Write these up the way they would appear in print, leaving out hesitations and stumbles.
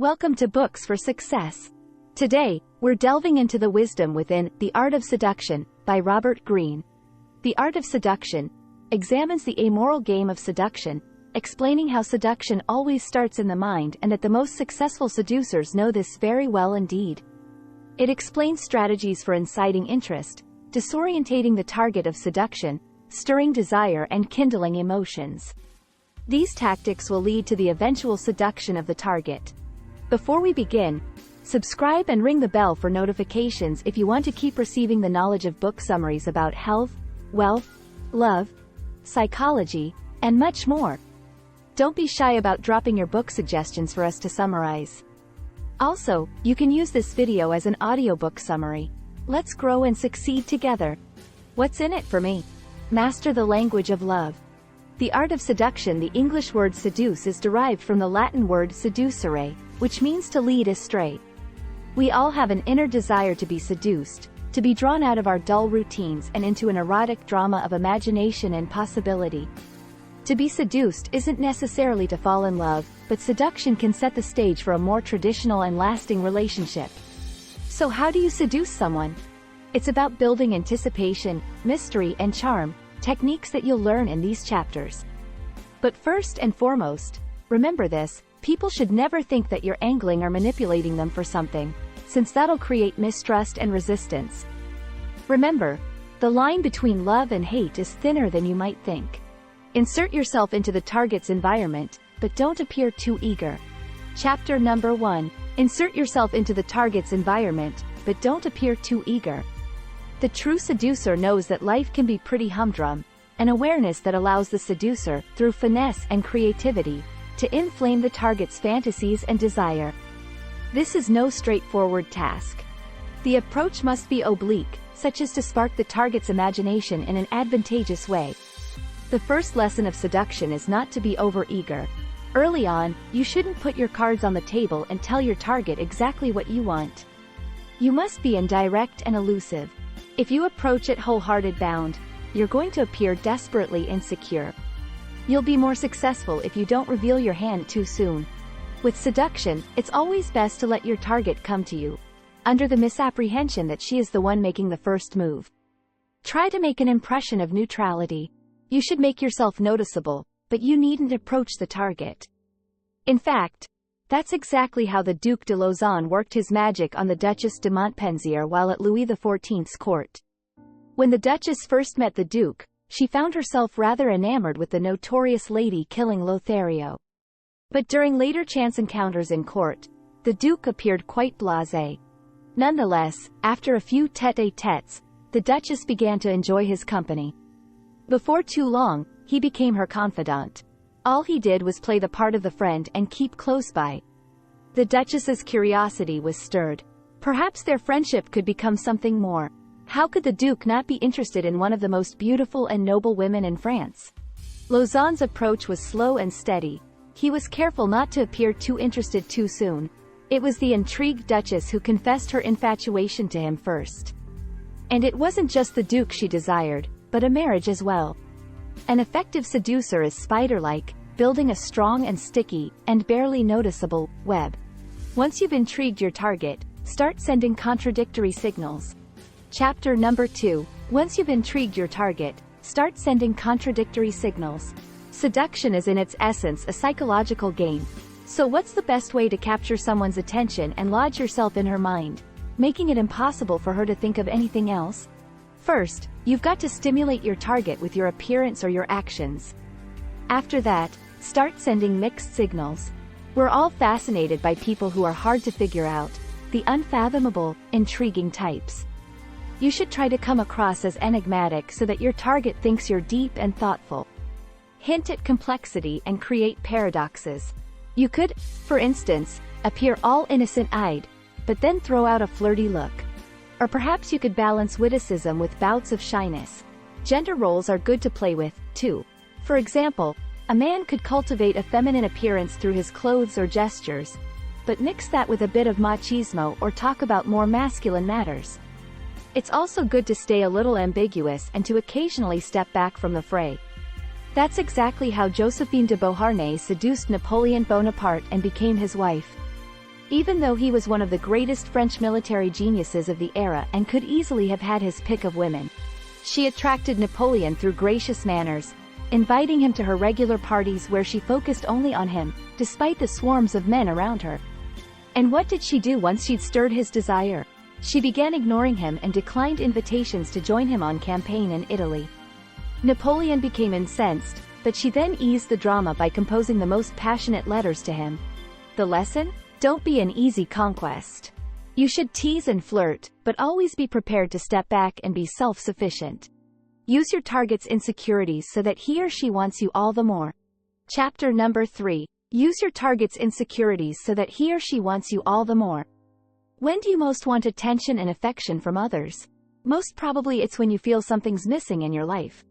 Welcome to Books for Success. Today, we're delving into the wisdom within The Art of Seduction by Robert Greene. The Art of Seduction examines the amoral game of seduction, explaining how seduction always starts in the mind and that the most successful seducers know this very well indeed. It explains strategies for inciting interest, disorientating the target of seduction, stirring desire and kindling emotions. These tactics will lead to the eventual seduction of the target. Before we begin, subscribe and ring the bell for notifications if you want to keep receiving the knowledge of book summaries about health, wealth, love, psychology, and much more. Don't be shy about dropping your book suggestions for us to summarize. Also, you can use this video as an audiobook summary. Let's grow and succeed together. What's in it for me? Master the language of love. The art of seduction. The English word seduce is derived from the Latin word seducere, which means to lead astray. We all have an inner desire to be seduced, to be drawn out of our dull routines and into an erotic drama of imagination and possibility. To be seduced isn't necessarily to fall in love, but seduction can set the stage for a more traditional and lasting relationship. So how do you seduce someone? It's about building anticipation, mystery, and charm, techniques that you'll learn in these chapters. But first and foremost, remember this: people should never think that you're angling or manipulating them for something, since that'll create mistrust and resistance. Remember, the line between love and hate is thinner than you might think. Insert yourself into the target's environment, but don't appear too eager. Chapter number 1. Insert yourself into the target's environment, but don't appear too eager. The true seducer knows that life can be pretty humdrum, an awareness that allows the seducer, through finesse and creativity, to inflame the target's fantasies and desire. This is no straightforward task. The approach must be oblique, such as to spark the target's imagination in an advantageous way. The first lesson of seduction is not to be overeager. Early on, you shouldn't put your cards on the table and tell your target exactly what you want. You must be indirect and elusive. If you approach it wholehearted bound, you're going to appear desperately insecure. You'll be more successful if you don't reveal your hand too soon. With seduction, it's always best to let your target come to you, under the misapprehension that she is the one making the first move. Try to make an impression of neutrality. You should make yourself noticeable, but you needn't approach the target. In fact, that's exactly how the Duc de Lauzun worked his magic on the Duchesse de Montpensier while at Louis XIV's court. When the Duchess first met the Duke, she found herself rather enamored with the notorious lady-killing Lothario. But during later chance encounters in court, the Duke appeared quite blasé. Nonetheless, after a few tête-à-têtes, the Duchess began to enjoy his company. Before too long, he became her confidant. All he did was play the part of the friend and keep close by. The Duchess's curiosity was stirred. Perhaps their friendship could become something more. How could the Duke not be interested in one of the most beautiful and noble women in France? Lauzun's approach was slow and steady. He was careful not to appear too interested too soon. It was the intrigued Duchess who confessed her infatuation to him first. And it wasn't just the Duke she desired, but a marriage as well. An effective seducer is spider-like, building a strong and sticky, and barely noticeable, web. Once you've intrigued your target, start sending contradictory signals. Chapter number 2. Once you've intrigued your target, start sending contradictory signals. Seduction is in its essence a psychological game. So what's the best way to capture someone's attention and lodge yourself in her mind, making it impossible for her to think of anything else? First, you've got to stimulate your target with your appearance or your actions. After that, start sending mixed signals. We're all fascinated by people who are hard to figure out, the unfathomable, intriguing types. You should try to come across as enigmatic so that your target thinks you're deep and thoughtful. Hint at complexity and create paradoxes. You could, for instance, appear all innocent-eyed, but then throw out a flirty look. Or perhaps you could balance witticism with bouts of shyness. Gender roles are good to play with, too. For example, a man could cultivate a feminine appearance through his clothes or gestures, but mix that with a bit of machismo or talk about more masculine matters. It's also good to stay a little ambiguous and to occasionally step back from the fray. That's exactly how Josephine de Beauharnais seduced Napoleon Bonaparte and became his wife. Even though he was one of the greatest French military geniuses of the era and could easily have had his pick of women, she attracted Napoleon through gracious manners, inviting him to her regular parties where she focused only on him, despite the swarms of men around her. And what did she do once she'd stirred his desire? She began ignoring him and declined invitations to join him on campaign in Italy. Napoleon became incensed, but she then eased the drama by composing the most passionate letters to him. The lesson? Don't be an easy conquest. You should tease and flirt, but always be prepared to step back and be self-sufficient. Use your target's insecurities so that he or she wants you all the more. Chapter number 3. Use your target's insecurities so that he or she wants you all the more. When do you most want attention and affection from others? Most probably it's when you feel something's missing in your life.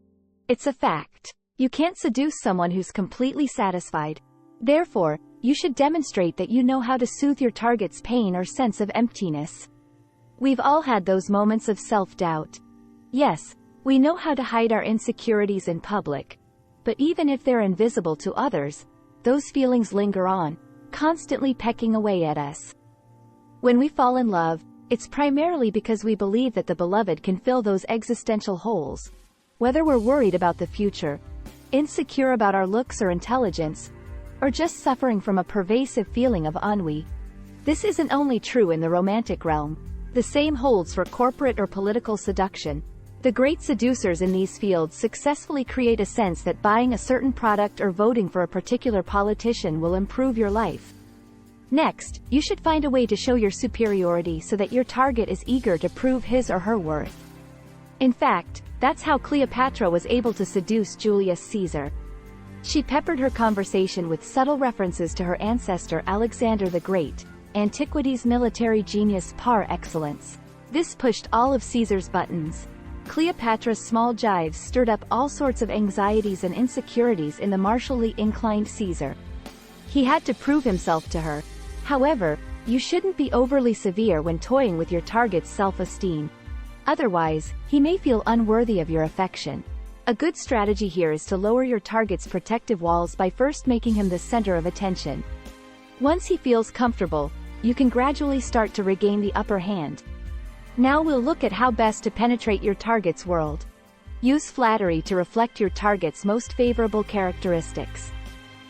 It's a fact. You can't seduce someone who's completely satisfied. Therefore, you should demonstrate that you know how to soothe your target's pain or sense of emptiness. We've all had those moments of self-doubt. Yes, we know how to hide our insecurities in public. But even if they're invisible to others, those feelings linger on, constantly pecking away at us. When we fall in love, it's primarily because we believe that the beloved can fill those existential holes. Whether we're worried about the future, insecure about our looks or intelligence, or just suffering from a pervasive feeling of ennui. This isn't only true in the romantic realm. The same holds for corporate or political seduction. The great seducers in these fields successfully create a sense that buying a certain product or voting for a particular politician will improve your life. Next, you should find a way to show your superiority so that your target is eager to prove his or her worth. In fact, that's how Cleopatra was able to seduce Julius Caesar. She peppered her conversation with subtle references to her ancestor Alexander the Great, antiquity's military genius par excellence. This pushed all of Caesar's buttons. Cleopatra's small jibes stirred up all sorts of anxieties and insecurities in the martially inclined Caesar. He had to prove himself to her. However, you shouldn't be overly severe when toying with your target's self-esteem. Otherwise, he may feel unworthy of your affection. A good strategy here is to lower your target's protective walls by first making him the center of attention. Once he feels comfortable, you can gradually start to regain the upper hand. Now we'll look at how best to penetrate your target's world. Use flattery to reflect your target's most favorable characteristics.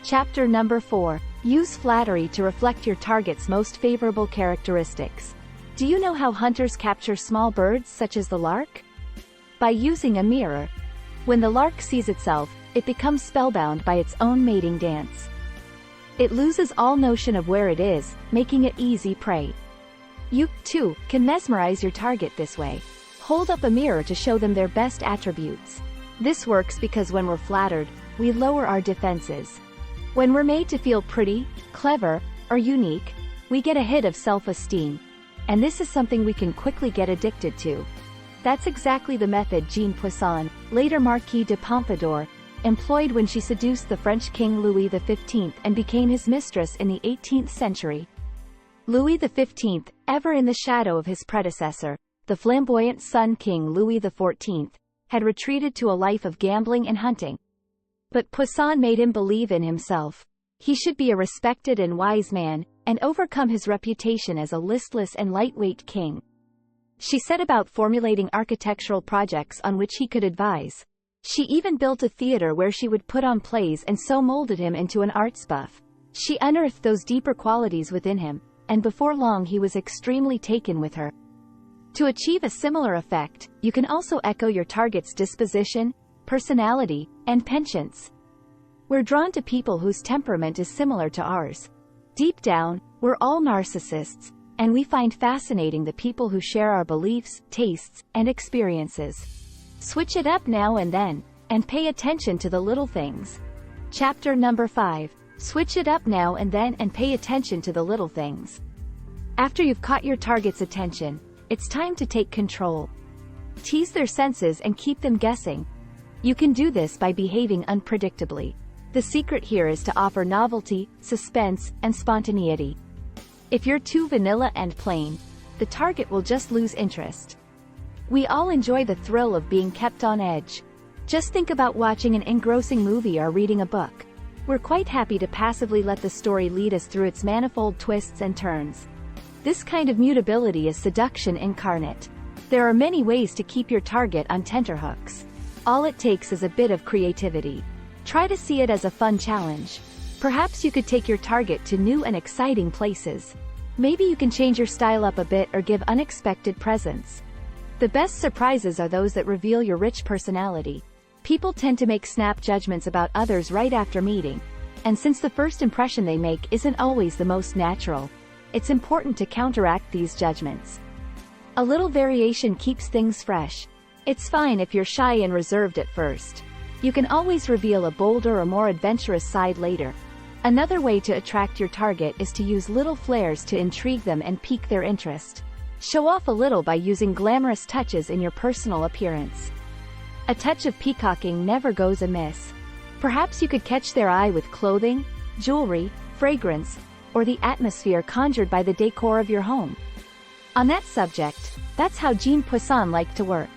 Chapter number 4. Use flattery to reflect your target's most favorable characteristics. Do you know how hunters capture small birds such as the lark? By using a mirror. When the lark sees itself, it becomes spellbound by its own mating dance. It loses all notion of where it is, making it easy prey. You, too, can mesmerize your target this way. Hold up a mirror to show them their best attributes. This works because when we're flattered, we lower our defenses. When we're made to feel pretty, clever, or unique, we get a hit of self-esteem. And this is something we can quickly get addicted to. That's exactly the method Jeanne Poisson, later Marquis de Pompadour, employed when she seduced the French King Louis XV and became his mistress in the 18th century. Louis XV, ever in the shadow of his predecessor, the flamboyant Sun King Louis XIV, had retreated to a life of gambling and hunting. But Poisson made him believe in himself. He should be a respected and wise man, and overcome his reputation as a listless and lightweight king. She set about formulating architectural projects on which he could advise. She even built a theater where she would put on plays and so molded him into an arts buff. She unearthed those deeper qualities within him, and before long he was extremely taken with her. To achieve a similar effect, you can also echo your target's disposition, personality, and penchants. We're drawn to people whose temperament is similar to ours. Deep down, we're all narcissists, and we find fascinating the people who share our beliefs, tastes, and experiences. Switch it up now and then, and pay attention to the little things. Chapter number 5. Switch it up now and then and pay attention to the little things. After you've caught your target's attention, it's time to take control. Tease their senses and keep them guessing. You can do this by behaving unpredictably. The secret here is to offer novelty, suspense, and spontaneity. If you're too vanilla and plain, the target will just lose interest. We all enjoy the thrill of being kept on edge. Just think about watching an engrossing movie or reading a book. We're quite happy to passively let the story lead us through its manifold twists and turns. This kind of mutability is seduction incarnate. There are many ways to keep your target on tenterhooks. All it takes is a bit of creativity. Try to see it as a fun challenge. Perhaps you could take your target to new and exciting places. Maybe you can change your style up a bit or give unexpected presents. The best surprises are those that reveal your rich personality. People tend to make snap judgments about others right after meeting, and since the first impression they make isn't always the most natural, it's important to counteract these judgments. A little variation keeps things fresh. It's fine if you're shy and reserved at first. You can always reveal a bolder or more adventurous side later. Another way to attract your target is to use little flares to intrigue them and pique their interest. Show off a little by using glamorous touches in your personal appearance. A touch of peacocking never goes amiss. Perhaps you could catch their eye with clothing, jewelry, fragrance, or the atmosphere conjured by the decor of your home. On that subject, that's how Jean Poisson liked to work.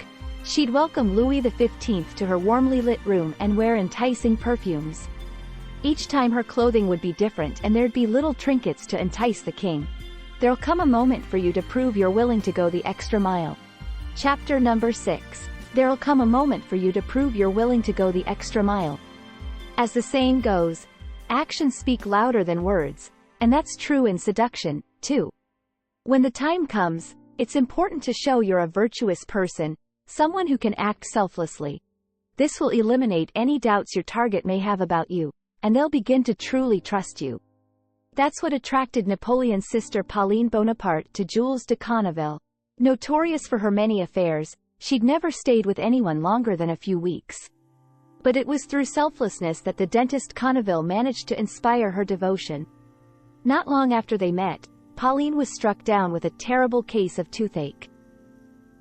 She'd welcome Louis XV to her warmly lit room and wear enticing perfumes. Each time her clothing would be different and there'd be little trinkets to entice the king. There'll come a moment for you to prove you're willing to go the extra mile. Chapter number 6. There'll come a moment for you to prove you're willing to go the extra mile. As the saying goes, actions speak louder than words, and that's true in seduction, too. When the time comes, it's important to show you're a virtuous person, someone who can act selflessly. This will eliminate any doubts your target may have about you, and they'll begin to truly trust you. That's what attracted Napoleon's sister Pauline Bonaparte to Jules de Conneville. Notorious for her many affairs, she'd never stayed with anyone longer than a few weeks. But it was through selflessness that the dentist Conneville managed to inspire her devotion. Not long after they met, Pauline was struck down with a terrible case of toothache.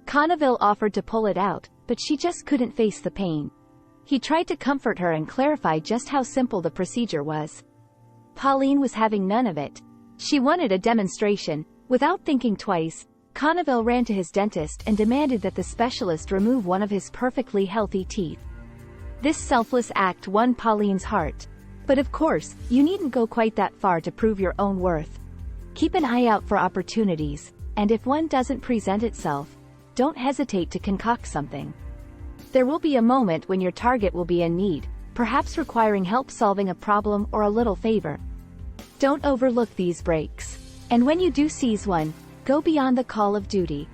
Conneville offered to pull it out, but she just couldn't face the pain. He tried to comfort her and clarify just how simple the procedure was. Pauline was having none of it. She wanted a demonstration. Without thinking twice, Conneville ran to his dentist and demanded that the specialist remove one of his perfectly healthy teeth. This selfless act won Pauline's heart. But of course, you needn't go quite that far to prove your own worth. Keep an eye out for opportunities, and if one doesn't present itself, don't hesitate to concoct something. There will be a moment when your target will be in need, perhaps requiring help solving a problem or a little favor. Don't overlook these breaks. And when you do seize one, go beyond the call of duty.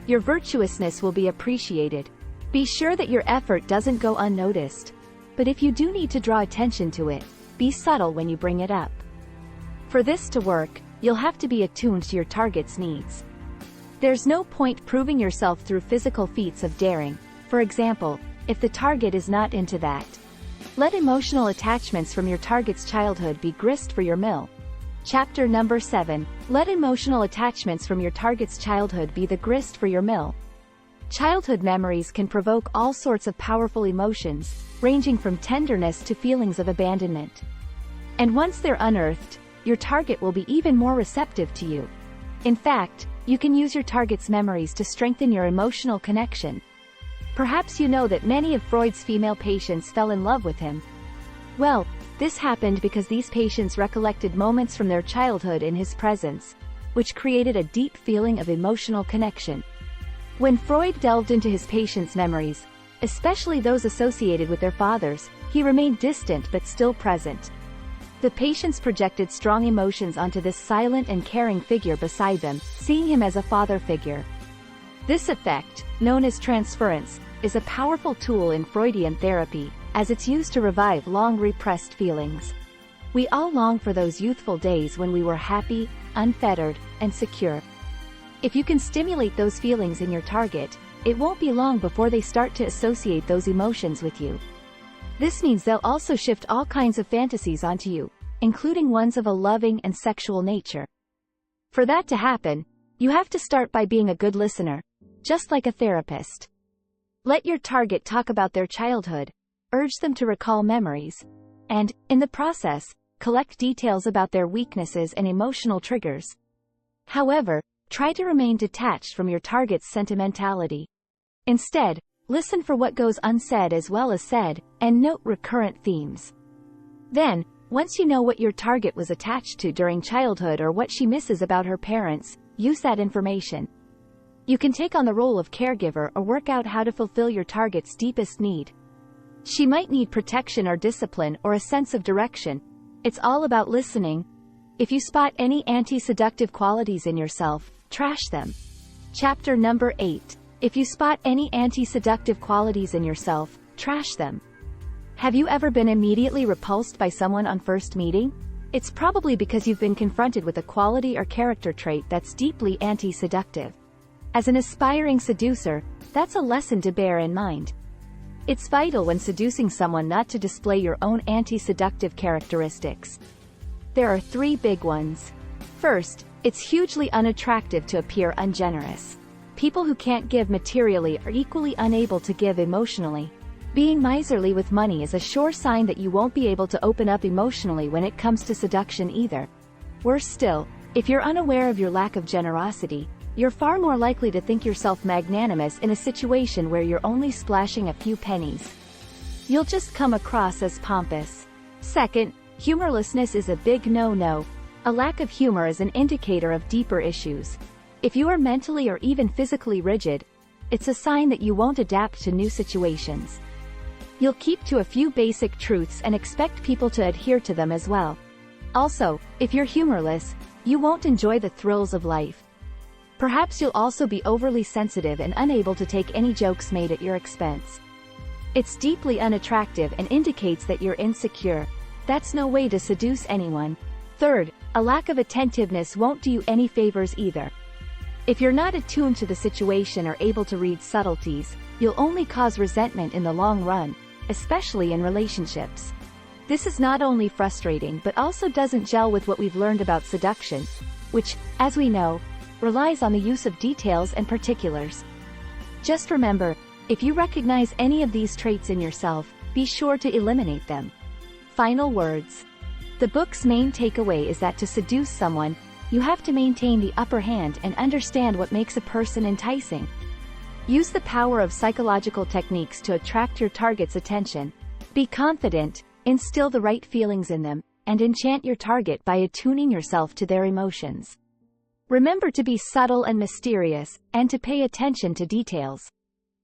Your virtuousness will be appreciated. Be sure that your effort doesn't go unnoticed. But if you do need to draw attention to it, be subtle when you bring it up. For this to work, you'll have to be attuned to your target's needs. There's no point proving yourself through physical feats of daring. For example, if the target is not into that. Let emotional attachments from your target's childhood be grist for your mill. Chapter number 7. Let emotional attachments from your target's childhood be the grist for your mill. Childhood memories can provoke all sorts of powerful emotions, ranging from tenderness to feelings of abandonment. And once they're unearthed, your target will be even more receptive to you. In fact, you can use your target's memories to strengthen your emotional connection. Perhaps you know that many of Freud's female patients fell in love with him. Well, this happened because these patients recollected moments from their childhood in his presence, which created a deep feeling of emotional connection. When Freud delved into his patients' memories, especially those associated with their fathers, he remained distant but still present. The patients projected strong emotions onto this silent and caring figure beside them, seeing him as a father figure. This effect, known as transference, is a powerful tool in Freudian therapy, as it's used to revive long-repressed feelings. We all long for those youthful days when we were happy, unfettered, and secure. If you can stimulate those feelings in your target, it won't be long before they start to associate those emotions with you. This means they'll also shift all kinds of fantasies onto you, including ones of a loving and sexual nature. For that to happen, you have to start by being a good listener, just like a therapist. Let your target talk about their childhood, urge them to recall memories, and, in the process, collect details about their weaknesses and emotional triggers. However, try to remain detached from your target's sentimentality. Instead, listen for what goes unsaid as well as said, and note recurrent themes. Then, Once you know what your target was attached to during childhood or what she misses about her parents, use that information. You can take on the role of caregiver or work out how to fulfill your target's deepest need. She might need protection or discipline or a sense of direction. It's all about listening. If you spot any anti-seductive qualities in yourself, trash them. Chapter number 8. If you spot any anti-seductive qualities in yourself, trash them. Have you ever been immediately repulsed by someone on first meeting? It's probably because you've been confronted with a quality or character trait that's deeply anti-seductive. As an aspiring seducer, that's a lesson to bear in mind. It's vital when seducing someone not to display your own anti-seductive characteristics. There are 3 big ones. First, it's hugely unattractive to appear ungenerous. People who can't give materially are equally unable to give emotionally. Being miserly with money is a sure sign that you won't be able to open up emotionally when it comes to seduction either. Worse still, if you're unaware of your lack of generosity, you're far more likely to think yourself magnanimous in a situation where you're only splashing a few pennies. You'll just come across as pompous. Second, humorlessness is a big no-no. A lack of humor is an indicator of deeper issues. If you are mentally or even physically rigid, it's a sign that you won't adapt to new situations. You'll keep to a few basic truths and expect people to adhere to them as well. Also, if you're humorless, you won't enjoy the thrills of life. Perhaps you'll also be overly sensitive and unable to take any jokes made at your expense. It's deeply unattractive and indicates that you're insecure. That's no way to seduce anyone. Third, a lack of attentiveness won't do you any favors either. If you're not attuned to the situation or able to read subtleties, you'll only cause resentment in the long run, especially in relationships. This is not only frustrating but also doesn't gel with what we've learned about seduction, which, as we know, relies on the use of details and particulars. Just remember, if you recognize any of these traits in yourself, be sure to eliminate them. Final words. The book's main takeaway is that to seduce someone, you have to maintain the upper hand and understand what makes a person enticing. Use the power of psychological techniques to attract your target's attention. Be confident, instill the right feelings in them, and enchant your target by attuning yourself to their emotions. Remember to be subtle and mysterious, and to pay attention to details.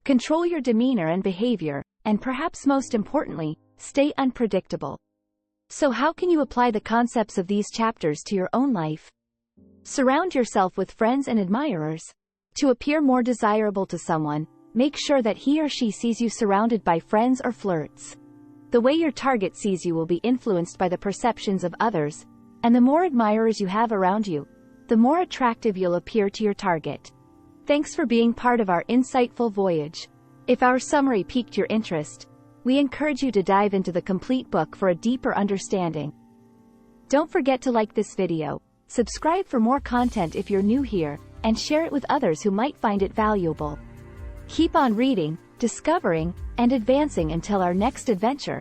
Control your demeanor and behavior, and perhaps most importantly, stay unpredictable. So how can you apply the concepts of these chapters to your own life? Surround yourself with friends and admirers. To appear more desirable to someone, make sure that he or she sees you surrounded by friends or flirts. The way your target sees you will be influenced by the perceptions of others, and the more admirers you have around you, the more attractive you'll appear to your target. Thanks for being part of our insightful voyage. If our summary piqued your interest, we encourage you to dive into the complete book for a deeper understanding. Don't forget to like this video, subscribe for more content if you're new here, and share it with others who might find it valuable. Keep on reading, discovering, and advancing until our next adventure.